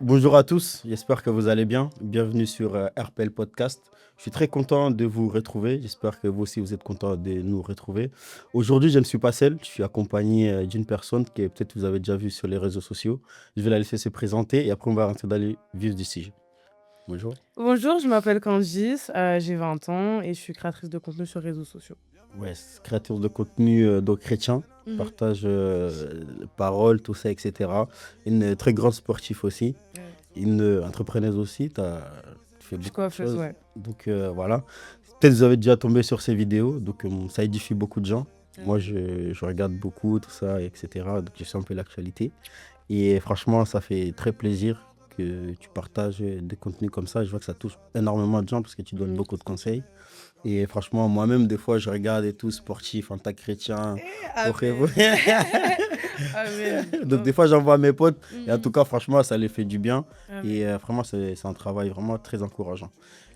Bonjour à tous, j'espère que vous allez bien. Bienvenue sur RPL Podcast. Je suis très content de vous retrouver. J'espère que vous aussi vous êtes content de nous retrouver. Aujourd'hui, je ne suis pas seul. Je suis accompagné d'une personne que peut-être vous avez déjà vue sur les réseaux sociaux. Je vais la laisser se présenter et après on va rentrer dans les vifs du sujet. Bonjour. Bonjour, je m'appelle Candice, j'ai 20 ans et je suis créatrice de contenu sur réseaux sociaux. Ouais, créateur de contenu donc chrétien, partage paroles, tout ça, etc. Une très grande sportive aussi, Ouais. une entrepreneuse aussi. Tu fais Je suis beaucoup de coiffeuse, choses. ouais. Donc voilà. Peut-être vous avez déjà tombé sur ces vidéos, donc ça édifie beaucoup de gens. Ouais. Moi, je regarde beaucoup, tout ça, etc. Donc je sais un peu l'actualité. Et franchement, ça fait très plaisir que tu partages des contenus comme ça. Je vois que ça touche énormément de gens parce que tu donnes beaucoup de conseils. Et franchement, moi-même, des fois, je regarde et tout, sportif, en tant que chrétien. Amen. Amen. Donc, des fois, j'envoie à mes potes. Et en Mhm. tout cas, franchement, ça les fait du bien. Amen. Et vraiment, c'est un travail vraiment très encourageant.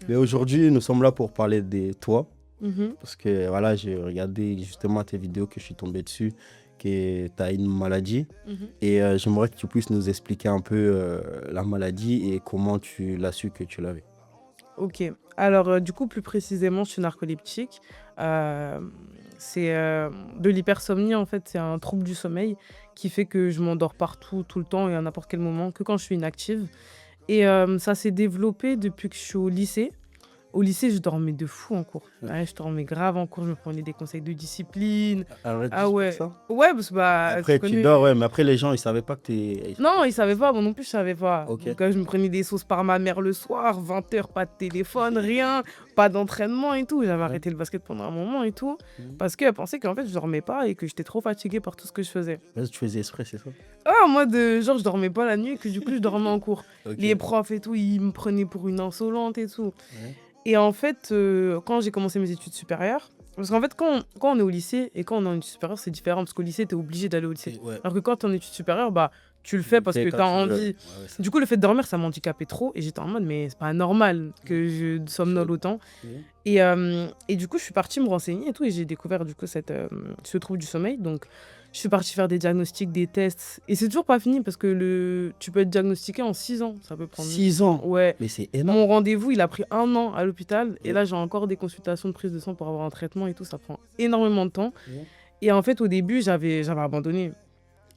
Mais aujourd'hui, nous sommes là pour parler de toi. Mhm. Parce que voilà, j'ai regardé justement tes vidéos que je suis tombé dessus, que tu as une maladie. Mhm. Et j'aimerais que tu puisses nous expliquer un peu la maladie et comment tu l'as su que tu l'avais. Ok, alors du coup, plus précisément, je suis narcoleptique. Euh, c'est de l'hypersomnie, en fait, c'est un trouble du sommeil qui fait que je m'endors partout, tout le temps et à n'importe quel moment, que quand je suis inactive. Et ça s'est développé depuis que je suis au lycée. Au lycée, je dormais de fou en cours. Ouais, je dormais grave en cours, je me prenais des conseils de discipline. Arrête Ah juste pour ouais. ça. Ouais, parce que tu Après, tu connais. dors, ouais, mais après, les gens, ils savaient pas que t'es. Non, ils savaient pas, moi non plus, je savais pas. Ok. Donc, je me prenais des sauces par ma mère le soir, 20h, pas de téléphone, rien, pas d'entraînement et tout. J'avais arrêté le basket pendant un moment et tout, parce qu'elle pensait qu'en fait, je dormais pas et que j'étais trop fatiguée par tout ce que je faisais. Vas-y, tu faisais exprès, c'est ça? Ah, moi, genre, je dormais pas la nuit et que du coup, je dormais en cours. Ok. Les profs et tout, ils me prenaient pour une insolente et tout. Ouais. Et en fait, quand j'ai commencé mes études supérieures, parce qu'en fait, quand on est au lycée et quand on est en études supérieures, c'est différent parce qu'au lycée, tu es obligé d'aller au lycée. Ouais. Alors que quand tu es en études supérieures, bah, tu le fais parce que Quand tu as tu veux. envie. Ouais, ça. Du coup, le fait de dormir, ça m'handicapait trop et j'étais en mode, mais c'est pas normal que je somnole autant. Ouais. Et du coup, je suis partie me renseigner et tout et j'ai découvert du coup ce trouble du sommeil. Donc, je suis partie faire des diagnostics, des tests. Et c'est toujours pas fini parce que tu peux être diagnostiqué en 6 ans. Ça peut prendre. 6 ans. Ouais. Mais c'est énorme. Mon rendez-vous, il a pris 1 an à l'hôpital. Et Ouais. là, j'ai encore des consultations de prise de sang pour avoir un traitement et tout. Ça prend énormément de temps. Ouais. Et en fait, au début, j'avais abandonné.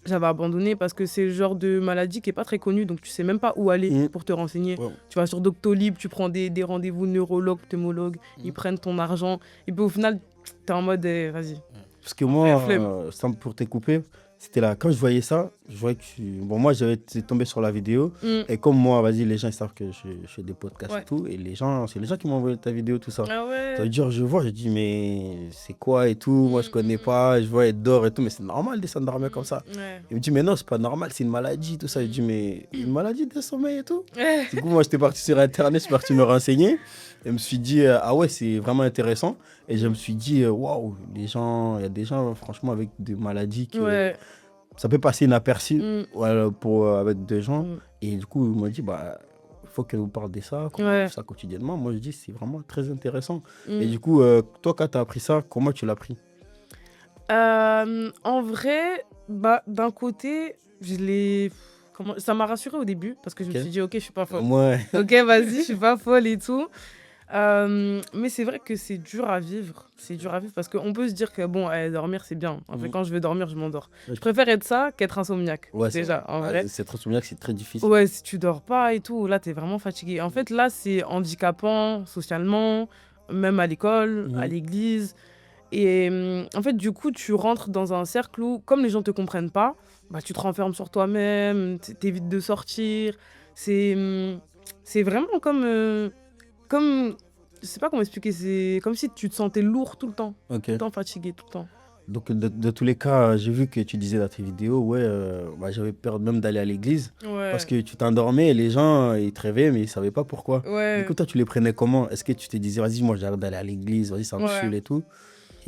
J'avais abandonné parce que c'est le genre de maladie qui est pas très connue. Donc, tu sais même pas où aller pour te renseigner. Ouais. Tu vas sur Doctolib, tu prends des rendez-vous neurologues, pneumologues. Ils prennent ton argent. Et puis au final, tu es en mode, vas-y. Parce que moi, Flemme. pour te couper, c'était là. Quand je voyais ça, je voyais que bon, moi, j'avais tombé sur la vidéo. Et comme moi, vas-y, les gens, ils savent que je fais des podcasts Ouais. et tout. Et c'est les gens qui m'ont envoyé ta vidéo, tout ça. Ah ouais. Ça veut dire, je vois, je dis, mais c'est quoi et tout? Moi, je connais pas. Je vois, elle dort et tout. Mais c'est normal de s'endormir comme ça. Ouais. Il me dit, mais non, c'est pas normal, c'est une maladie, tout ça. Je dis, mais une maladie de sommeil et tout? Du coup, moi, j'étais parti sur Internet, je suis parti me renseigner. Et je me suis dit, ah ouais, c'est vraiment intéressant. Et je me suis dit, waouh, il y a des gens, franchement, avec des maladies que Ouais. ça peut passer inaperçu Mm. avec des gens. Mm. Et du coup, il m'a dit, bah, il faut que vous parlez de ça, qu'on Ouais. fait ça quotidiennement. Moi, je dis, c'est vraiment très intéressant. Mm. Et du coup, toi, quand tu as appris ça, comment tu l'as pris? En vrai, bah, d'un côté, ça m'a rassurée au début parce que je me Ok. suis dit, ok, je suis pas folle. Ouais. Ok, vas-y, je suis pas folle et tout. Mais c'est vrai que c'est dur à vivre. C'est dur à vivre parce qu'on peut se dire que bon, dormir c'est bien. En fait, quand je veux dormir, je m'endors. Ouais. Je préfère être ça qu'être insomniaque. Ouais, Déjà, en vrai. c'est très souvenir que c'est très difficile. Ouais, si tu dors pas et tout, là, t'es vraiment fatigué. En fait, là, c'est handicapant socialement, même à l'école, à l'église. Et en fait, du coup, tu rentres dans un cercle où, comme les gens te comprennent pas, bah, tu te renfermes sur toi-même, t'évites de sortir. C'est vraiment comme, je sais pas comment expliquer, c'est comme si tu te sentais lourd tout le temps, Ok. tout le temps fatigué, tout le temps. Donc, de tous les cas, j'ai vu que tu disais dans tes vidéos, ouais, bah, j'avais peur même d'aller à l'église Ouais. parce que tu t'endormais et les gens, ils te réveillaient, mais ils savaient pas pourquoi. Ouais. Du coup, toi, tu les prenais comment? Est-ce que tu te disais, vas-y, moi, j'arrête d'aller à l'église, vas-y, ça me saoule et tout?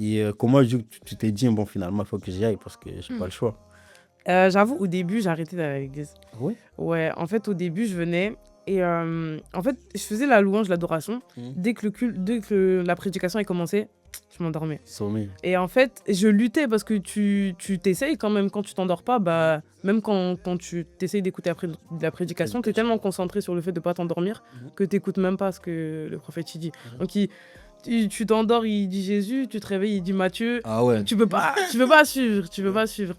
Et comment tu t'es dit, bon, finalement, il faut que j'y aille parce que j'ai pas le choix? J'avoue, au début, j'ai arrêté d'aller à l'église. Oui. Ouais, en fait, au début, je venais et en fait, je faisais la louange, l'adoration. Dès que la prédication est commencée, je m'endormais. Sommeil. Et en fait, je luttais parce que tu t'essayes quand même, quand tu t'endors pas, bah, même quand tu t'essayes d'écouter après de la prédication, tu es tellement concentré sur le fait de pas t'endormir que tu n'écoutes même pas ce que le prophète il dit. Donc tu t'endors, il dit Jésus, tu te réveilles, il dit Matthieu. Ah ouais. Tu peux pas suivre.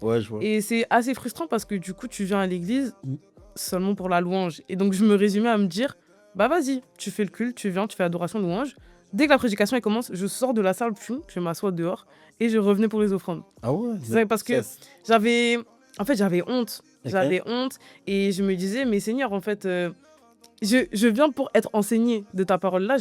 Ouais, je vois. Et c'est assez frustrant parce que du coup, tu viens à l'église seulement pour la louange. Et donc, je me résumais à me dire, bah vas-y, tu fais le culte, tu viens, tu fais adoration, louange. Dès que la prédication elle commence, je sors de la salle, je m'assois dehors et je revenais pour les offrandes. Ah ouais. C'est vrai, parce que j'avais honte. Ok. J'avais honte et je me disais, mais Seigneur, en fait, je viens pour être enseigné de ta parole là.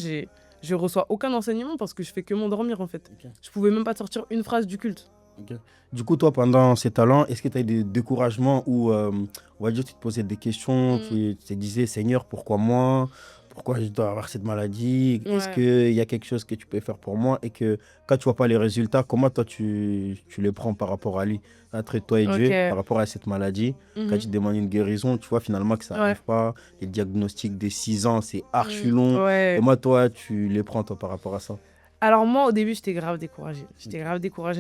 Je reçois aucun enseignement parce que je fais que m'endormir en fait. Ok. Je pouvais même pas te sortir une phrase du culte. Ok. Du coup, toi, pendant ces talents, est-ce que tu as eu des découragements où, on va dire, tu te posais des questions, tu te disais, Seigneur, pourquoi moi? Pourquoi je dois avoir cette maladie? Est-ce Ouais. qu'il y a quelque chose que tu peux faire pour moi? Et que quand tu vois pas les résultats, comment toi, tu les prends par rapport à lui, entre toi et Dieu, Ok. par rapport à cette maladie? Quand Mhm. tu te demandes une guérison, tu vois finalement que ça Ouais. n'arrive pas. Les diagnostics des 6 ans, c'est archi long. Ouais. Comment toi, tu les prends toi, par rapport à ça? Alors moi, au début, j'étais grave découragée.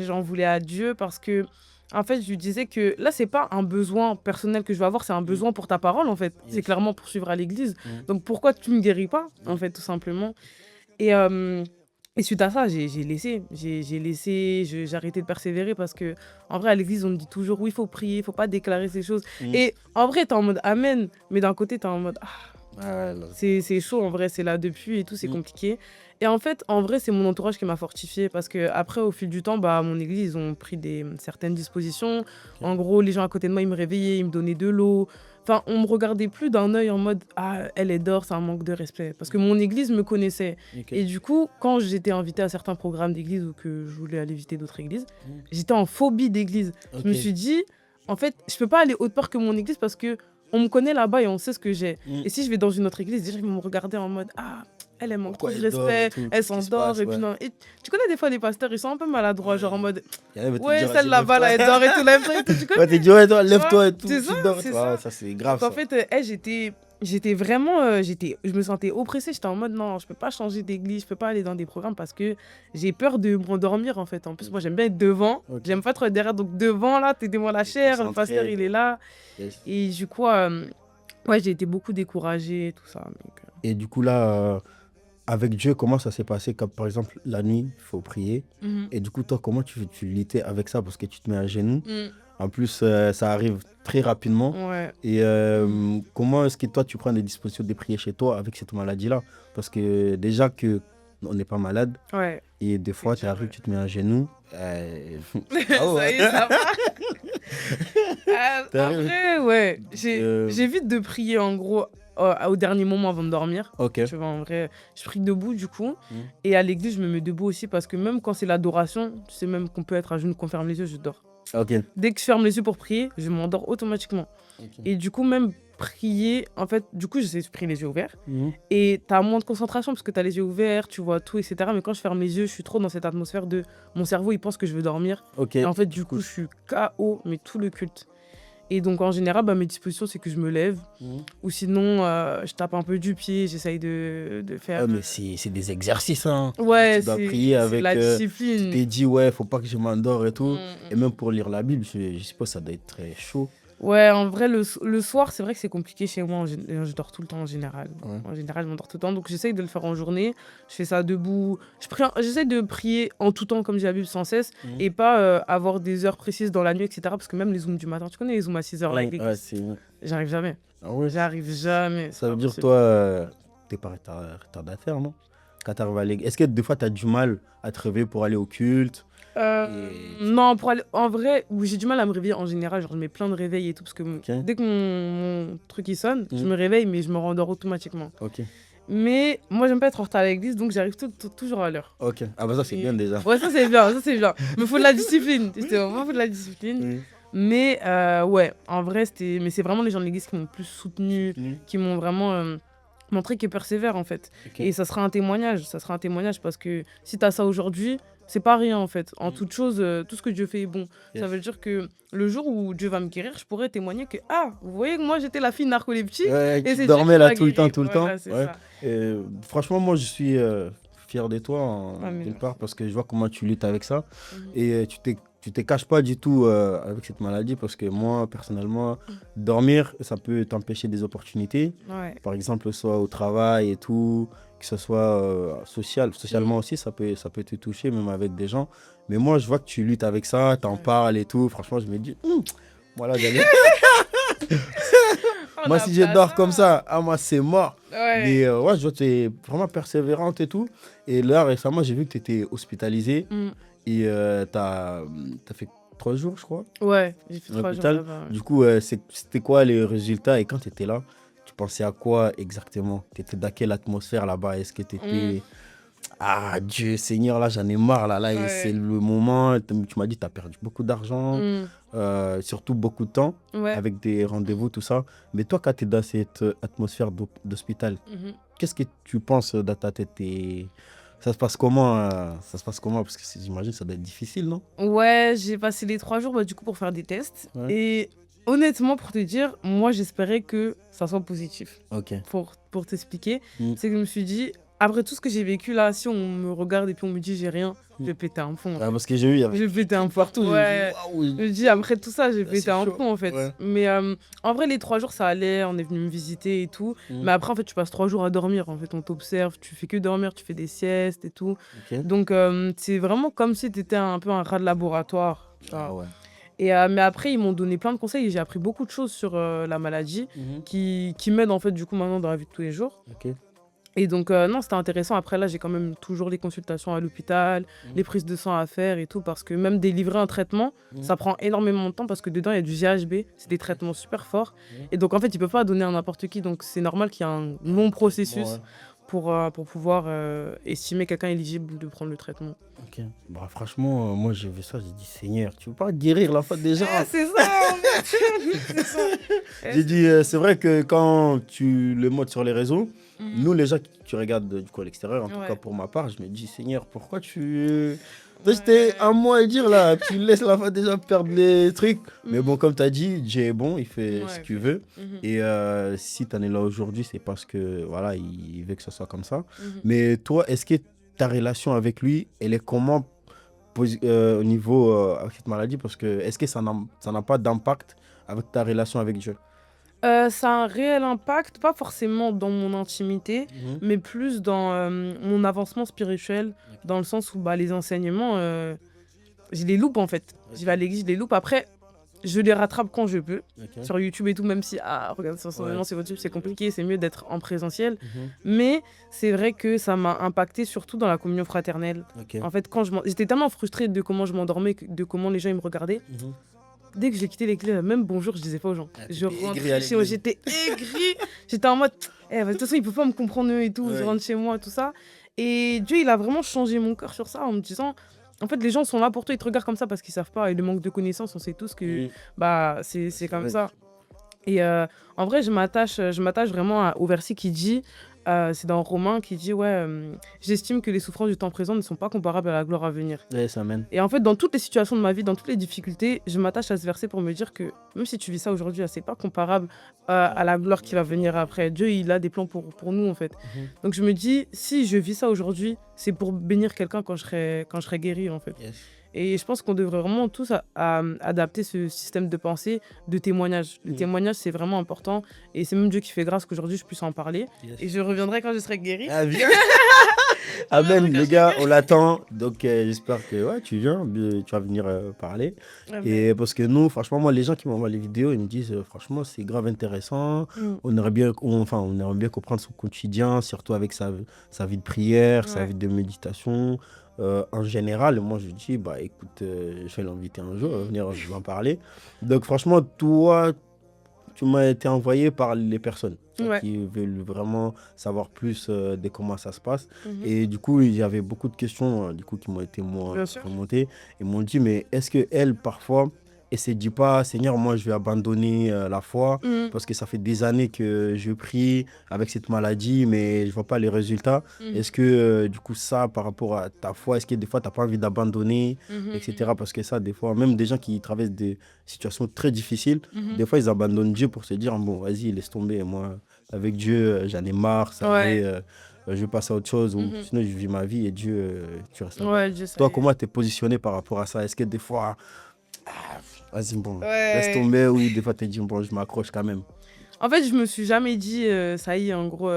J'en voulais à Dieu parce que, en fait, je lui disais que là, c'est pas un besoin personnel que je vais avoir, c'est un besoin pour ta parole, en fait. C'est Yes. clairement pour suivre à l'église. Mhm. Donc pourquoi tu me guéris pas, en fait, tout simplement. Et suite à ça, j'ai laissé. J'ai arrêté de persévérer parce que, en vrai, à l'église, on me dit toujours, oui, il faut prier, il faut pas déclarer ces choses. Et en vrai, t'es en mode amen, mais d'un côté, t'es en mode, Ouais, là. c'est chaud, en vrai, c'est là depuis et tout, c'est compliqué. Et en fait, en vrai, c'est mon entourage qui m'a fortifiée parce que après, au fil du temps, bah, mon église, ils ont pris certaines dispositions. En gros, les gens à côté de moi, ils me réveillaient, ils me donnaient de l'eau. Enfin, on me regardait plus d'un œil en mode « Ah, elle est d'or, c'est un manque de respect. » Parce que mon église me connaissait. Ok. Et du coup, quand j'étais invitée à certains programmes d'église ou que je voulais aller visiter d'autres églises, j'étais en phobie d'église. Ok. Je me suis dit, en fait, je peux pas aller autre part que mon église parce que on me connaît là-bas et on sait ce que j'ai. Et si je vais dans une autre église, déjà, ils vont me regarder en mode « Ah, elle manque trop Pourquoi de elle dort et respect, tout, elle qu'est-ce qui se s'endort. » passe, Et puis ouais. non. Et tu connais des fois les pasteurs, ils sont un peu maladroits, genre en mode Il y en a qui « vont te Ouais, dire, vas-y, celle là-bas, là, elle lève-toi. dort et tout, lève-toi et tout. » Tu connais? Ouais, t'es dit, ouais, toi, Tu lève-toi vois? et tout, C'est tu ça, dors. c'est Ouais, ça. ça, c'est grave, Donc en ça. fait, j'étais vraiment, je me sentais oppressée. J'étais en mode non, je peux pas changer d'église, je peux pas aller dans des programmes parce que j'ai peur de m'endormir en fait. En plus, moi j'aime bien être devant, Ok. j'aime pas trop être derrière. Donc devant là, t'es devant la chair, le pasteur Concentré. il est là. Yes. Et du coup, ouais, j'ai été beaucoup découragée, tout ça. Donc, Et du coup, là, avec Dieu, comment ça s'est passé? Comme par exemple, la nuit, il faut prier. Et du coup, toi, comment tu luttais avec ça? Parce que tu te mets à genoux. En plus, ça arrive très rapidement. Ouais. Et comment est-ce que toi, tu prends des dispositions de prier chez toi avec cette maladie-là? Parce que déjà que on n'est pas malade. Ouais. Et des fois, tu arrives, tu te mets à genoux. Ça y est, ça va. En T'arrives. vrai, ouais. J'évite de prier en gros au dernier moment avant de dormir. Ok. Tu vois, en vrai, je prie debout du coup. Et à l'église, je me mets debout aussi parce que même quand c'est l'adoration, tu sais même qu'on peut être à genoux, qu'on ferme les yeux, je dors. Ok. Dès que je ferme les yeux pour prier, je m'endors automatiquement. Et du coup, même prier, en fait, du coup, j'essaie de prier les yeux ouverts. Et t'as moins de concentration parce que t'as les yeux ouverts, tu vois tout, etc. Mais quand je ferme les yeux, je suis trop dans cette atmosphère de mon cerveau, il pense que je veux dormir. Ok. Et en fait, du coup, je suis KO, mais tout le culte. Et donc, en général, bah, mes dispositions, c'est que je me lève. Ou sinon, je tape un peu du pied, j'essaye de faire. Mais c'est des exercices, hein. Ouais, Tu dois c'est prier avec la tu discipline. t'es dit, ouais, faut pas que je m'endors et tout. Et même pour lire la Bible, je suppose que ça doit être très chaud. Ouais, en vrai, le soir, c'est vrai que c'est compliqué chez moi. Je dors tout le temps en général. Ouais. En général, je m'endors tout le temps. Donc, j'essaye de le faire en journée. Je fais ça debout. J'essaye de prier en tout temps, comme dit la Bible, sans cesse. Et pas avoir des heures précises dans la nuit, etc. Parce que même les zooms du matin, tu connais les zooms à 6h, là, avec les Ouais, gosses. J'arrive jamais. Ah ouais. J'arrive jamais. Ça veut dire, C'est- toi, t'es pas retardataire, non? Quand t'arrives à l'église. Est-ce que des fois, t'as du mal à te réveiller pour aller au culte? Non, pour aller... en vrai, oui, j'ai du mal à me réveiller en général. Genre, je mets plein de réveils et tout. Parce que dès que mon truc il sonne, je me réveille, mais je me rendors automatiquement. Ok. Mais moi, j'aime pas être en retard à l'église, donc j'arrive toujours à l'heure. Ok. Ah bah ça, c'est bien déjà. Ouais, ça c'est bien, ça c'est bien. Mais faut de la discipline. C'était vraiment faut de la discipline. Mais ouais, en vrai, mais c'est vraiment les gens de l'église qui m'ont plus soutenu, qui m'ont vraiment montré qu'ils persévèrent en fait. Ok. Et ça sera un témoignage, parce que si t'as ça aujourd'hui, c'est pas rien en fait. En toute chose, tout ce que Dieu fait est bon. Yes. Ça veut dire que le jour où Dieu va me guérir, je pourrais témoigner que vous voyez que moi j'étais la fille narcoleptique. Ouais, Et tu c'est dormais Dieu qui là m'a tout le temps, guérie. tout le Voilà, temps. c'est Ouais. ça. Franchement, moi, je suis fier de toi, Ah, mais d'une merci. part, parce que je vois comment tu luttes avec ça. Mhm. Et tu te caches pas du tout avec cette maladie, parce que moi, personnellement, dormir, ça peut t'empêcher des opportunités. Ouais. Par exemple, soit au travail et tout, que ce soit socialement aussi, ça peut te toucher, même avec des gens. Mais moi, je vois que tu luttes avec ça, t'en Ouais. parles et tout. Franchement, je me dis, voilà, j'allais. On Moi, n'a si je pas dors comme ça. ça, moi, c'est mort. Ouais. Mais ouais, je vois que tu es vraiment persévérante et tout. Et là, récemment, j'ai vu que tu étais hospitalisée Mm. et tu as fait 3 jours, je crois, Ouais, j'ai fait à 3 jours l'hôpital. là-bas. Ouais. Du coup, c'était quoi les résultats? Et quand tu étais là, tu pensais à quoi exactement? Tu étais dans quelle atmosphère là-bas? Est-ce que tu Mm. étais... Ah, Dieu Seigneur, là, j'en ai marre. Là, et c'est Ouais. le moment. Tu m'as dit que tu as perdu beaucoup d'argent, Mm. surtout beaucoup de temps, Ouais. avec des rendez-vous, tout ça. Mais toi, quand tu es dans cette atmosphère d'hôpital, Mhm. qu'est-ce que tu penses dans ta tête et ça se passe comment ça se passe comment? Parce que j'imagine que ça doit être difficile, non? Ouais, j'ai passé les 3 jours du coup pour faire des tests. Ouais. Et honnêtement, pour te dire, moi j'espérais que ça soit positif. Ok. Pour t'expliquer, Mm. c'est que je me suis dit, après tout ce que j'ai vécu là, si on me regarde et puis on me dit j'ai rien, je vais péter un plomb en Ah, fait. parce que j'ai vu, il y avait Je vais péter des un trucs plomb. partout. J'ai Ouais. dit, waouh, Je me dis, après tout ça, j'ai là, pété c'est un chaud. plomb en fait. Ouais. Mais en vrai, les 3 jours, ça allait. On est venu me visiter et tout. Mm. Mais après, en fait, tu passes 3 jours à dormir. En fait, on t'observe. Tu fais que dormir. Tu fais des siestes et tout. Ok. Donc, c'est vraiment comme si tu étais un peu un rat de laboratoire. Tu vois. Ah ouais. Et, mais après, ils m'ont donné plein de conseils et j'ai appris beaucoup de choses sur la maladie Mhm. qui m'aident en fait, du coup, maintenant dans la vie de tous les jours. Ok. Et donc, non, c'était intéressant. Après, là, j'ai quand même toujours les consultations à l'hôpital, les prises de sang à faire et tout, parce que même délivrer un traitement, Mhm. ça prend énormément de temps parce que dedans, il y a du GHB. C'est des traitements super forts. Et donc, en fait, ils ne peuvent pas donner à n'importe qui. Donc, c'est normal qu'il y ait un long processus Ouais. pour pouvoir estimer quelqu'un éligible de prendre le traitement. Ok. Bah, franchement, moi j'ai vu ça, j'ai dit Seigneur, tu veux pas guérir la faute des gens? C'est ça, en fait. C'est ça. J'ai dit, c'est vrai que quand tu le montres sur les réseaux, Mhm. nous les gens qui tu regardes du coup à l'extérieur, en tout Ouais. cas pour ma part, je me dis Seigneur, pourquoi tu... Toi, j'étais un mois à dire là, tu laisses la faute des gens perdre les trucs. Mais bon, comme tu as dit, Dieu est bon, il fait ce Ouais, qu'il veut. Mhm. Et si tu en es là aujourd'hui, c'est parce que voilà, il veut que ce soit comme ça. Mhm. Mais toi, est-ce que ta relation avec lui, elle est comment au niveau avec cette maladie? Parce que est-ce que ça n'a pas d'impact avec ta relation avec Dieu? Ça a un réel impact, pas forcément dans mon intimité, mais plus dans mon avancement spirituel, dans le sens où les enseignements, je les loupe en fait. Je vais à l'église, je les loupe. Après, je les rattrape quand je peux, Ok. sur YouTube et tout, même si, regarde, sur Ouais. sur YouTube, c'est compliqué, c'est mieux d'être en présentiel. Mhm. Mais c'est vrai que ça m'a impacté surtout dans la communion fraternelle. Ok. En fait, j'étais tellement frustrée de comment je m'endormais, de comment les gens ils me regardaient. Mhm. Dès que j'ai quitté l'église, même bonjour, je disais pas aux gens. Ah, Je t'étais aigrie à rentrais chez moi, l'église. j'étais aigrie. J'étais en mode, de toute façon, ils peuvent pas me comprendre eux et tout. Je Ouais. rentre chez moi et tout ça. Et Dieu, il a vraiment changé mon cœur sur ça en me disant, en fait, les gens sont là pour toi, ils te regardent comme ça parce qu'ils savent pas. Et le manque de connaissances, on sait tous que c'est comme vrai. ça. Et en vrai, je m'attache vraiment au verset qui dit, c'est dans Romains qui dit, ouais, j'estime que les souffrances du temps présent ne sont pas comparables à la gloire à venir. Ouais, ça mène. Et en fait, dans toutes les situations de ma vie, dans toutes les difficultés, je m'attache à ce verset pour me dire que même si tu vis ça aujourd'hui, c'est pas comparable à la gloire qui va venir après. Dieu, il a des plans pour nous, en fait. Mhm. Donc je me dis, si je vis ça aujourd'hui, c'est pour bénir quelqu'un quand je serai guéri, en fait. Yes. Et je pense qu'on devrait vraiment tous adapter ce système de pensée de témoignage. Le témoignage, c'est vraiment important. Et c'est même Dieu qui fait grâce qu'aujourd'hui, je puisse en parler. Yes. Et je reviendrai quand je serai guérie. Ah, viens. Amen, les gars, on l'attend. Donc, j'espère que ouais, tu viens, tu vas venir parler. Et parce que nous, franchement, moi, les gens qui m'envoient les vidéos, ils me disent, franchement, c'est grave intéressant. On aimerait bien comprendre son quotidien, surtout avec sa vie de prière, sa Ouais. vie de méditation. En général, moi, je dis, écoute, je vais l'inviter un jour, venir, je vais en parler. Donc, franchement, toi, tu m'as été envoyé par les personnes Ouais. qui veulent vraiment savoir plus de comment ça se passe. Mhm. Et du coup, il y avait beaucoup de questions qui m'ont été Bien sûr. remontées. Ils m'ont dit, mais est-ce qu'elle, parfois, elle ne se dit pas, Seigneur, moi, je vais abandonner la foi Mhm. parce que ça fait des années que je prie avec cette maladie, mais je ne vois pas les résultats. Mhm. Est-ce que, du coup, ça, par rapport à ta foi, est-ce que des fois, tu n'as pas envie d'abandonner, Mhm. etc. Parce que ça, des fois, même des gens qui traversent des situations très difficiles, Mhm. des fois, ils abandonnent Dieu pour se dire, bon, vas-y, laisse tomber. Moi, avec Dieu, j'en ai marre. Ça Ouais. fait je vais passer à autre chose, ou Mhm. sinon je vis ma vie et Dieu, tu restes là-bas. Ouais, Dieu, ça Toi, y est. comment t'es positionné par rapport à ça? Est-ce que des fois, vas-y, bon, laisse Ouais. tomber, ou des fois t'es dit, bon, je m'accroche quand même? En fait, je me suis jamais dit, ça y est, en gros,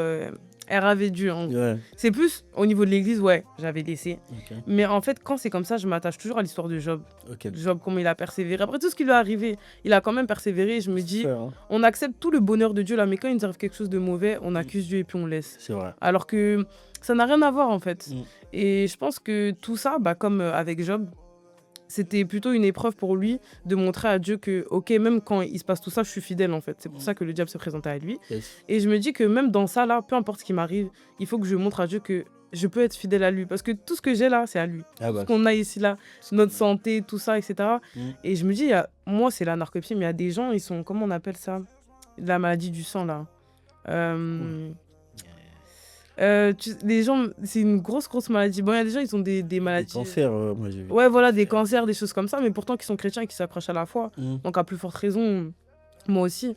elle avait dû. Ouais, C'est plus au niveau de l'église, ouais, j'avais laissé. ok, Mais en fait, quand c'est comme ça, je m'attache toujours à l'histoire de Job. ok. Job, comment il a persévéré. Après tout ce qui lui est arrivé, il a quand même persévéré. Et je me C'est dis, faire, hein. on accepte tout le bonheur de Dieu là, mais quand il nous arrive quelque chose de mauvais, on accuse Dieu et puis on laisse. C'est vrai. Alors que ça n'a rien à voir en fait. Mm. Et je pense que tout ça, bah, comme avec Job, c'était plutôt une épreuve pour lui de montrer à Dieu que, ok, même quand il se passe tout ça, je suis fidèle en fait. C'est pour ça que le diable s'est présenté à lui. Yes. Et je me dis que même dans ça là, peu importe ce qui m'arrive, il faut que je montre à Dieu que je peux être fidèle à lui. Parce que tout ce que j'ai là, c'est à lui. Ah Tout bah, ce qu'on a ici là, notre santé, tout ça, etc. Mm. Et je me dis, moi c'est la narcolepsie, mais il y a des gens, ils sont, comment on appelle ça? La maladie du sang là. Les gens, c'est une grosse maladie. Bon, il y a des gens, ils ont des Des maladies. cancers, moi j'ai vu. Ouais, voilà, des cancers, des choses comme ça, mais pourtant qui sont chrétiens et qui s'accrochent à la foi. Mm. Donc, à plus forte raison, moi aussi.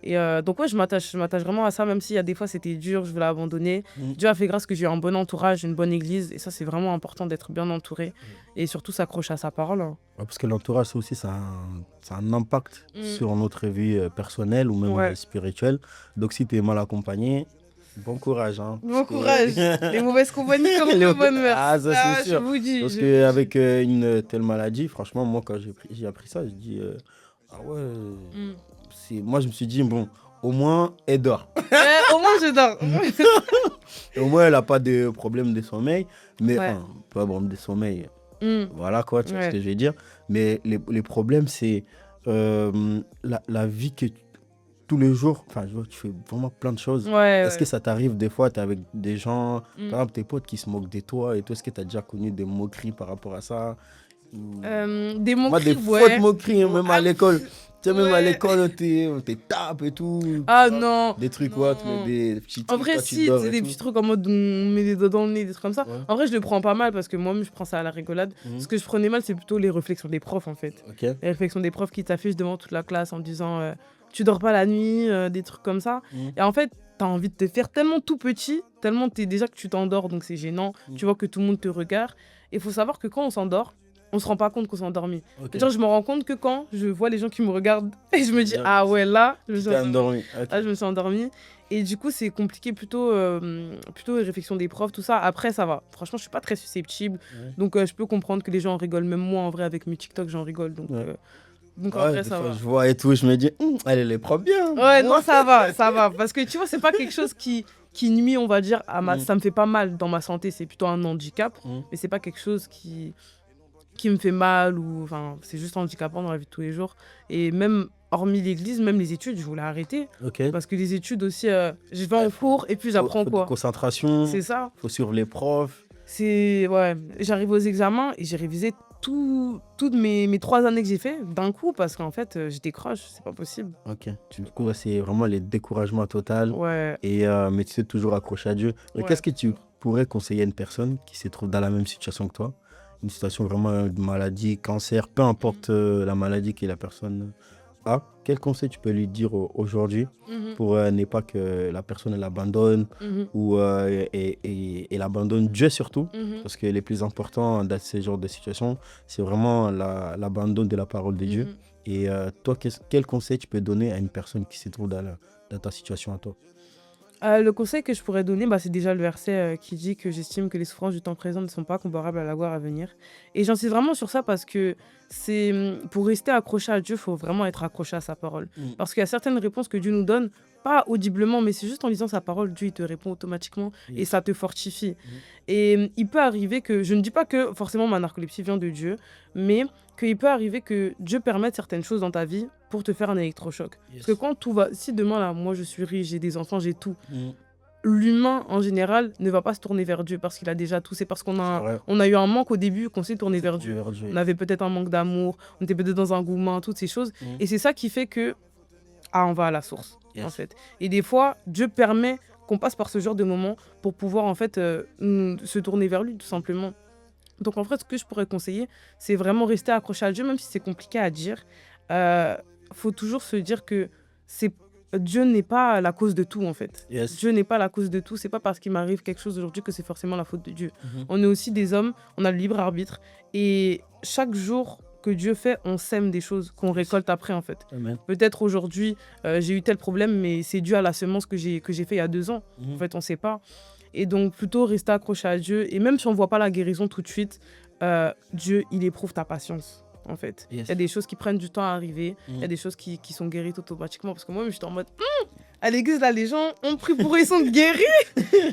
Et donc, ouais, je m'attache vraiment à ça, même si des fois c'était dur, je voulais abandonner. Mm. Dieu a fait grâce que j'ai eu un bon entourage, une bonne église, et ça, c'est vraiment important d'être bien entouré et surtout s'accrocher à sa parole. Ouais, parce que l'entourage, ça aussi, ça a un impact Mm. sur notre vie personnelle ou même Ouais. spirituelle. Donc, si tu es mal accompagné, bon courage. Hein, Bon parce que- courage. Les mauvaises compagnies comme Les- de bonne mère. Ah, ça, c'est Je sûr. vous dis. Parce je- qu'avec une telle maladie, franchement, moi, quand j'ai appris ça, je dis, ah ouais, Mm. moi, je me suis dit, bon, au moins, elle dort. Au moins, je dors. Au moins, elle n'a pas de problème de sommeil. Mais, Ouais. enfin, pas de problème de sommeil. Mm. Voilà quoi, tu vois Ouais. ce que je vais dire. Mais les problèmes, c'est la vie que tous les jours, enfin, je vois, tu fais vraiment plein de choses. Ouais, Est-ce que ça t'arrive des fois, tu es avec des gens, Mm. par exemple tes potes qui se moquent de toi et tout, est-ce que tu as déjà connu des moqueries par rapport à ça? des Moi, des moqueries, ouais. fausses moqueries, hein, même à Ah, l'école. Tu sais, même à ouais. l'école, on te tape et tout. Ah Tu vois, non. des trucs, non. quoi, tu mets des petits En trucs vrai, quand tu si, dors c'est et des tout. petits trucs en mode on met des doigts dans le nez, des trucs comme ça. Ouais. En vrai, je le prends pas mal parce que moi-même, je prends ça à la rigolade. Mhm. Ce que je prenais mal, c'est plutôt les réflexions des profs, en fait. Ok. Les réflexions des profs qui t'affichent devant toute la classe en disant tu dors pas la nuit, des trucs comme ça. Mhm. Et en fait, t'as envie de te faire tellement tout petit, tellement t'es déjà que tu t'endors, donc c'est gênant. Mhm. Tu vois que tout le monde te regarde. Et il faut savoir que quand on s'endort, on se rend pas compte qu'on s'est endormi. Ok. Genre, je me rends compte que quand je vois les gens qui me regardent et je me dis Bien. ah ouais, là, je me Tu suis t'es endormie. endormi. Ok. Là, je me suis endormie. Et du coup, c'est compliqué plutôt les réflexions des profs, tout ça. Après, ça va. Franchement, je suis pas très susceptible. Ouais. Donc, je peux comprendre que les gens en rigolent. Même moi, en vrai, avec mes TikTok, j'en rigole. Donc, Ouais. en Ouais, vrai, des ça fois, va. je vois et tout, je me dis, elle les prend bien. Ouais, non, ça va, ça va. Parce que tu vois, c'est pas quelque chose qui nuit, on va dire, à ma... Mm. Ça me fait pas mal dans ma santé. C'est plutôt un handicap. Mm. Mais c'est pas quelque chose qui me fait mal ou... Enfin, c'est juste handicapant dans la vie de tous les jours. Et même, hormis l'église, même les études, je voulais arrêter. Ok. Parce que les études aussi, je vais en cours et puis j'apprends Faut quoi. de concentration, C'est ça. faut suivre les profs. C'est... Ouais. J'arrive aux examens et j'ai révisé toutes mes 3 années que j'ai fait d'un coup parce qu'en fait, je décroche. C'est pas possible. Ok. Du coup, ouais, c'est vraiment les découragements total. Ouais. Et, mais tu sais toujours accroché à Dieu. Et Ouais. qu'est-ce que tu pourrais conseiller à une personne qui se trouve dans la même situation que toi? Une situation vraiment de maladie, cancer, peu importe la maladie que la personne a. Quel conseil tu peux lui dire aujourd'hui Mhm, pour ne pas que la personne elle abandonne mhm, ou elle abandonne Dieu surtout? mhm, Parce que le plus important dans ce genre de situation, c'est vraiment l'abandon de la parole de Dieu. mhm. Et toi, quel conseil tu peux donner à une personne qui se trouve dans ta situation à toi? Le conseil que je pourrais donner, c'est déjà le verset qui dit que j'estime que les souffrances du temps présent ne sont pas comparables à la gloire à venir. Et j'insiste vraiment sur ça parce que pour rester accroché à Dieu, il faut vraiment être accroché à sa parole. Mm. Parce qu'il y a certaines réponses que Dieu nous donne, pas audiblement, mais c'est juste en lisant sa parole, Dieu il te répond automatiquement et Yes. ça te fortifie. Et il peut arriver que, je ne dis pas que forcément ma narcolepsie vient de Dieu, mais qu'il peut arriver que Dieu permette certaines choses dans ta vie pour te faire un électrochoc. Parce que quand tout va, si demain là, moi je suis riche, j'ai des enfants, j'ai tout, Mm. l'humain en général ne va pas se tourner vers Dieu parce qu'il a déjà tout. C'est parce qu'on C'est a, vrai. on a eu un manque au début qu'on s'est tourné vers Dieu. Vers Dieu. On avait peut-être un manque d'amour, on était peut-être dans un engouement, toutes ces choses. Mm. Et c'est ça qui fait que on va à la source, Yes. en fait. Et des fois, Dieu permet qu'on passe par ce genre de moments pour pouvoir, en fait, se tourner vers lui, tout simplement. Donc, en fait, ce que je pourrais conseiller, c'est vraiment rester accroché à Dieu, même si c'est compliqué à dire. Faut toujours se dire que c'est Dieu n'est pas la cause de tout, en fait. Yes. Dieu n'est pas la cause de tout. C'est pas parce qu'il m'arrive quelque chose aujourd'hui que c'est forcément la faute de Dieu. Mhm. On est aussi des hommes, on a le libre arbitre. Et chaque jour que Dieu fait, on sème des choses qu'on récolte après, en fait. Amen. Peut-être aujourd'hui, j'ai eu tel problème, mais c'est dû à la semence que j'ai fait il y a 2 ans. Mhm. En fait, on sait pas. Et donc, plutôt rester accroché à Dieu. Et même si on voit pas la guérison tout de suite, Dieu, il éprouve ta patience. En fait, Yes. il y a des choses qui prennent du temps à arriver, il y a des choses qui sont guéries automatiquement. Parce que moi, j'étais en mode, à l'église, là, les gens ont pris pour eux, ils sont guéris.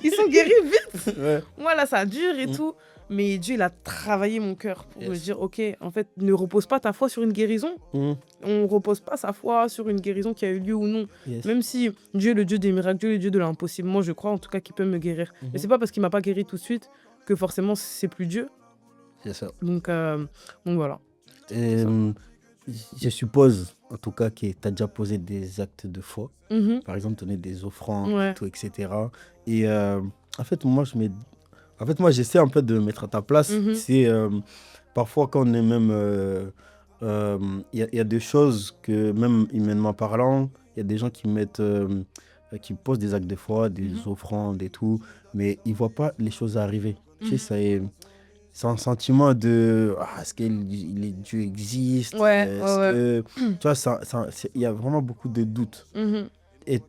Ils sont guéris vite. Ouais. Moi, là, ça dure et tout. Mais Dieu, il a travaillé mon cœur pour me dire, ok, en fait, ne repose pas ta foi sur une guérison. Mhm. On ne repose pas sa foi sur une guérison qui a eu lieu ou non. Yes. Même si Dieu est le Dieu des miracles, Dieu est le Dieu de l'impossible. Moi, je crois en tout cas qu'il peut me guérir. Mhm. Mais c'est pas parce qu'il m'a pas guéri tout de suite que forcément, c'est plus Dieu. C'est ça. Donc voilà. Je suppose, en tout cas, que tu as déjà posé des actes de foi. Mhm. Par exemple, donner des offrandes, Ouais. tout, etc. Et en fait, moi, j'essaie un peu de me mettre à ta place. Mhm. C'est parfois quand on est même... Il y a des choses que, même humainement parlant, il y a des gens qui mettent... qui posent des actes de foi, des offrandes et tout, mais ils ne voient pas les choses arriver. Tu sais, c'est un sentiment de est-ce que Dieu existe, Ouais, est-ce que tu vois, il y a vraiment beaucoup de doutes. Mhm. Et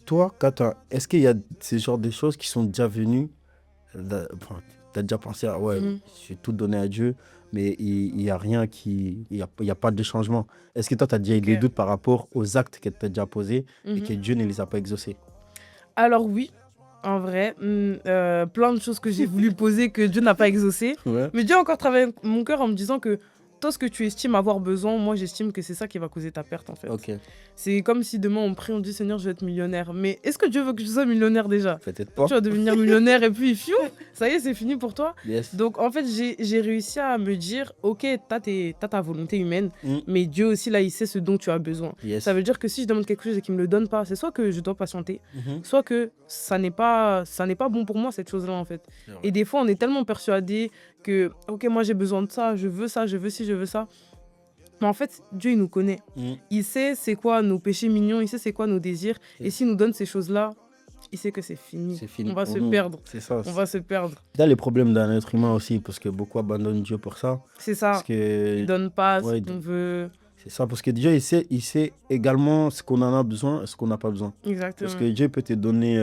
toi, est-ce qu'il y a ces genres de choses qui sont déjà venues, tu as déjà pensé j'ai tout donné à Dieu, mais il y a rien il y a pas de changement. Est-ce que toi tu as déjà eu des doutes par rapport aux actes que tu as déjà posés et que Dieu ne les a pas exaucés? Alors oui, en vrai, plein de choses que j'ai voulu poser que Dieu n'a pas exaucé. Ouais. Mais Dieu a encore travaillé mon cœur en me disant que toi, ce que tu estimes avoir besoin, moi, j'estime que c'est ça qui va causer ta perte, en fait. Ok. C'est comme si demain, on prie, on dit, Seigneur, je veux être millionnaire. Mais est-ce que Dieu veut que je sois millionnaire déjà? Peut-être pas. Tu vas devenir millionnaire et puis, fiou, ça y est, c'est fini pour toi. Yes. Donc, en fait, j'ai réussi à me dire, ok, t'as ta volonté humaine, mais Dieu aussi, là, il sait ce dont tu as besoin. Yes. Ça veut dire que si je demande quelque chose et qu'il me le donne pas, c'est soit que je dois patienter, soit que ça n'est pas bon pour moi, cette chose-là, en fait. C'est vrai. Et des fois, on est tellement persuadé que, ok, moi, j'ai besoin de ça, je veux ci, je veux ça. Mais en fait, Dieu, il nous connaît. Il sait c'est quoi nos péchés mignons, il sait c'est quoi nos désirs. Et s'il nous donne ces choses-là, il sait que c'est fini. C'est fini On va pour se nous. perdre. C'est ça. On va se perdre. Il y a les problèmes d'un être humain aussi, parce que beaucoup abandonnent Dieu pour ça. C'est ça. Parce que, Il donne pas ouais, ce qu'on veut. c'est ça, parce que Dieu, il sait également ce qu'on en a besoin et ce qu'on n'a pas besoin. Exactement. Parce que Dieu peut te donner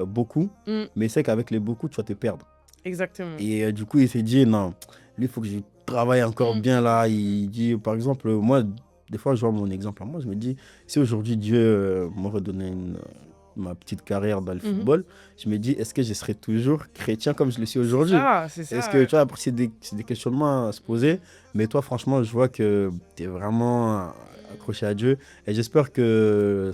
beaucoup, Mm. mais il sait qu'avec les beaucoup, tu vas te perdre. Exactement. Et du coup, il s'est dit, non, lui, il faut que je travaille encore bien là. Il dit, par exemple, moi, des fois, je vois mon exemple à moi, je me dis, si aujourd'hui Dieu me redonnait ma petite carrière dans le football, je me dis, est-ce que je serai toujours chrétien comme je le suis aujourd'hui? C'est ça. Est-ce que, tu vois, après, c'est des questionnements à se poser, mais toi, franchement, je vois que tu es vraiment accroché à Dieu, et j'espère que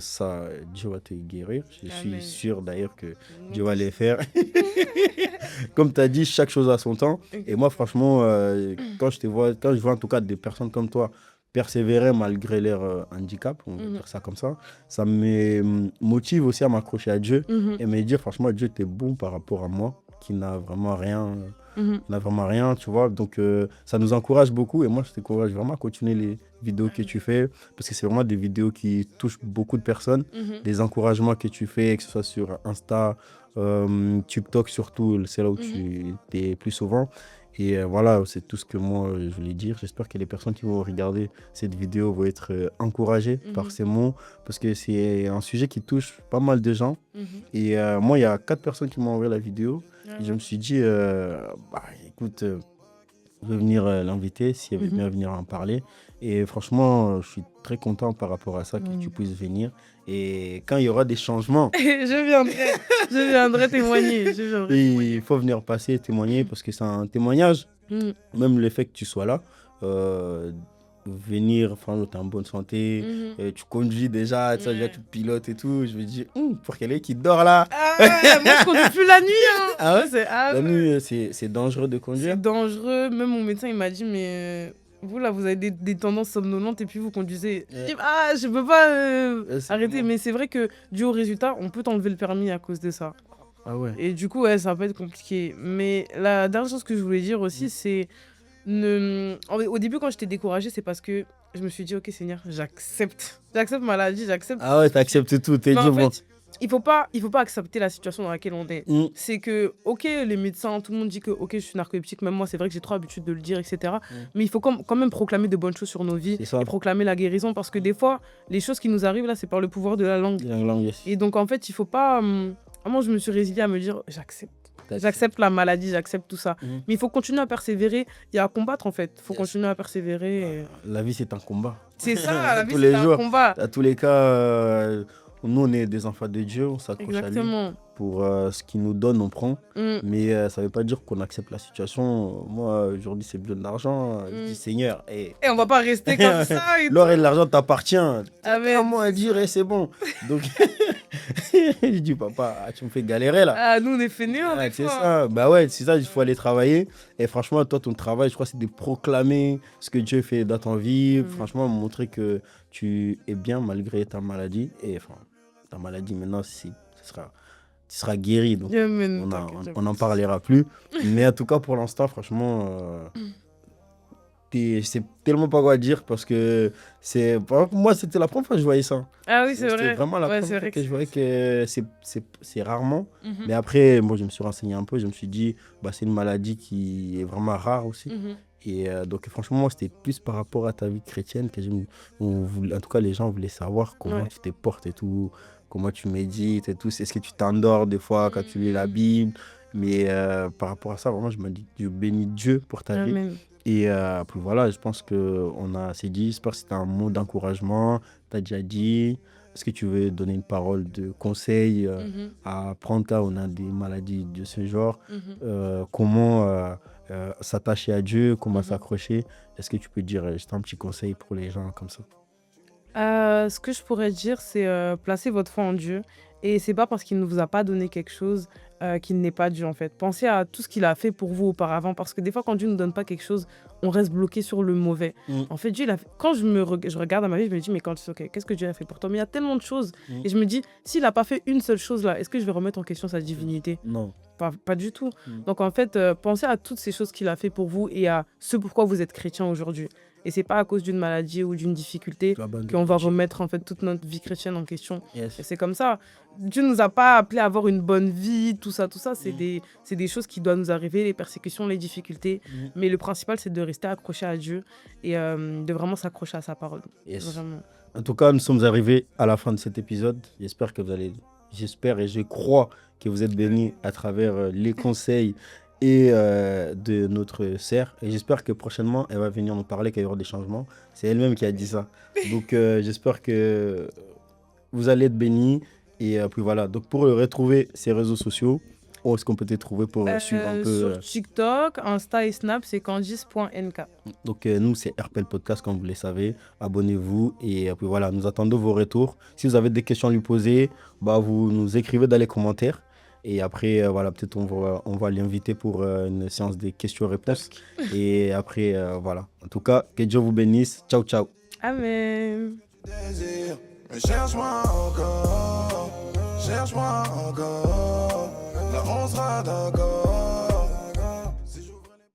Dieu va te guérir. Je suis sûr d'ailleurs que Dieu va les faire. Comme tu as dit, chaque chose a son temps. Et moi, franchement, quand je vois en tout cas des personnes comme toi persévérer malgré leur handicap, on va dire ça comme ça me motive aussi à m'accrocher à Dieu et me dire, franchement, Dieu t'es bon par rapport à moi, qui n'a vraiment rien, tu vois. Donc, ça nous encourage beaucoup, et moi, je t'encourage vraiment à continuer les vidéos que tu fais, parce que c'est vraiment des vidéos qui touchent beaucoup de personnes, des encouragements que tu fais, que ce soit sur Insta, TikTok surtout, c'est là où tu es plus souvent. Et voilà, c'est tout ce que moi je voulais dire. J'espère que les personnes qui vont regarder cette vidéo vont être encouragées par ces mots, parce que c'est un sujet qui touche pas mal de gens. Et moi, il y a 4 personnes qui m'ont envoyé la vidéo. Et je me suis dit, écoute, je vais venir l'inviter, si elle veut bien venir en parler. Et franchement, je suis très content par rapport à ça, que tu puisses venir. Et quand il y aura des changements, je viendrai témoigner. Il faut venir passer, témoigner, parce que c'est un témoignage. Même le fait que tu sois là, venir, enfin, tu es en bonne santé, tu conduis déjà, tu pilotes et tout. Je me dis, pour quelqu'un qui dort là. Moi, je conduis plus la nuit. Ah ouais, la nuit, c'est dangereux de conduire. C'est dangereux. Même mon médecin, il m'a dit, mais vous, là, vous avez des tendances somnolentes et puis vous conduisez. Je dis, je peux pas arrêter. Bon. Mais c'est vrai que, dû au résultat, on peut t'enlever le permis à cause de ça. Ah ouais. Et du coup, ça va pas être compliqué. Mais la dernière chose que je voulais dire aussi, c'est Au début, quand j'étais découragée, c'est parce que je me suis dit, ok Seigneur, j'accepte. J'accepte maladie, j'accepte. Ah ouais, t'acceptes tout. T'es Mais dit, en bon. fait, il faut pas accepter la situation dans laquelle on est. Mm, C'est que, ok, les médecins, tout le monde dit que, ok, je suis narcoleptique. Même moi, c'est vrai que j'ai trop l'habitude de le dire, etc. Mais il faut quand même proclamer de bonnes choses sur nos vies C'est ça. et proclamer la guérison parce que des fois, les choses qui nous arrivent là, c'est par le pouvoir de la langue. Yes. Et donc, en fait, il faut pas. Moi, je me suis résiliée à me dire, j'accepte. J'accepte la maladie, j'accepte tout ça. Mais il faut continuer à persévérer et à combattre, en fait. Il faut continuer à persévérer. La vie, c'est un combat. C'est ça, la vie, Tous c'est les un jours. combat. À tous les cas, nous, on est des enfants de Dieu, on s'accroche à lui. Exactement. Pour ce qu'il nous donne, on prend. Mm. Mais ça ne veut pas dire qu'on accepte la situation. Moi, aujourd'hui, c'est besoin de l'argent. Je dis, Seigneur, Et on va pas rester comme ça. l'or et l'argent t'appartient. Amen. À moi à dire, et c'est bon. Donc, je dis, papa, tu me fais galérer là. Ah, nous, on est fainéants. C'est ça. Bah ouais, c'est ça, il faut aller travailler. Et franchement, toi, ton travail, je crois, c'est de proclamer ce que Dieu fait dans ta vie. Franchement, montrer que tu es bien malgré ta maladie. Et enfin, ta maladie, maintenant, tu seras guéri. Donc, on n'en parlera plus. Mais en tout cas, pour l'instant, franchement, c'est tellement pas quoi dire parce que pour moi, c'était la première fois que je voyais ça. Ah oui, c'est vrai. C'était vraiment la première fois que je voyais que c'est rarement. Mais après, moi, je me suis renseigné un peu. Je me suis dit, c'est une maladie qui est vraiment rare aussi. Et donc, franchement, moi, c'était plus par rapport à ta vie chrétienne que en tout cas, les gens voulaient savoir comment tu te portes et tout, comment tu médites et tout. Est-ce que tu t'endors des fois quand tu lis la Bible? Mais par rapport à ça, vraiment, je me dis, Dieu bénis Dieu pour ta vie. Et puis voilà, je pense qu'on a assez dit. J'espère que c'était un mot d'encouragement. Tu as déjà dit. Est-ce que tu veux donner une parole de conseil à prendre quand on a des maladies de ce genre? Comment s'attacher à Dieu? Comment s'accrocher? Est-ce que tu peux dire juste un petit conseil pour les gens comme ça? Ce que je pourrais dire, c'est placer votre foi en Dieu. Et c'est pas parce qu'il ne vous a pas donné quelque chose qu'il n'est pas Dieu, en fait. Pensez à tout ce qu'il a fait pour vous auparavant. Parce que des fois, quand Dieu ne nous donne pas quelque chose, on reste bloqué sur le mauvais. En fait, Dieu, quand je regarde à ma vie, je me dis, mais qu'est-ce que Dieu a fait pour toi? Mais il y a tellement de choses. Et je me dis, s'il n'a pas fait une seule chose là, est-ce que je vais remettre en question sa divinité? Non. Pas du tout. Donc, en fait, pensez à toutes ces choses qu'il a fait pour vous et à ce pourquoi vous êtes chrétien aujourd'hui. Et c'est pas à cause d'une maladie ou d'une difficulté qu'on va remettre en fait toute notre vie chrétienne en question. Yes. Et c'est comme ça. Dieu nous a pas appelés à avoir une bonne vie, tout ça. C'est des choses qui doivent nous arriver, les persécutions, les difficultés. Mais le principal, c'est de rester accroché à Dieu et de vraiment s'accrocher à sa parole. Yes. Vraiment. En tout cas, nous sommes arrivés à la fin de cet épisode. J'espère et je crois que vous êtes bénis à travers les conseils et de notre sœur. Et j'espère que prochainement, elle va venir nous parler, qu'il y aura des changements. C'est elle-même qui a dit ça. Donc, j'espère que vous allez être bénis. Et puis voilà. Donc, pour retrouver ces réseaux sociaux, où est-ce qu'on peut te trouver pour suivre un peu Sur TikTok, Insta et Snap, c'est candice.nk. Donc, nous, c'est RPL Podcast, comme vous le savez. Abonnez-vous. Et puis voilà, nous attendons vos retours. Si vous avez des questions à lui poser, vous nous écrivez dans les commentaires. Et après, voilà, peut-être on va l'inviter pour une séance de questions-réponses. Et après, voilà. En tout cas, que Dieu vous bénisse. Ciao, ciao. Amen. Cherche-moi encore, là on sera d'accord.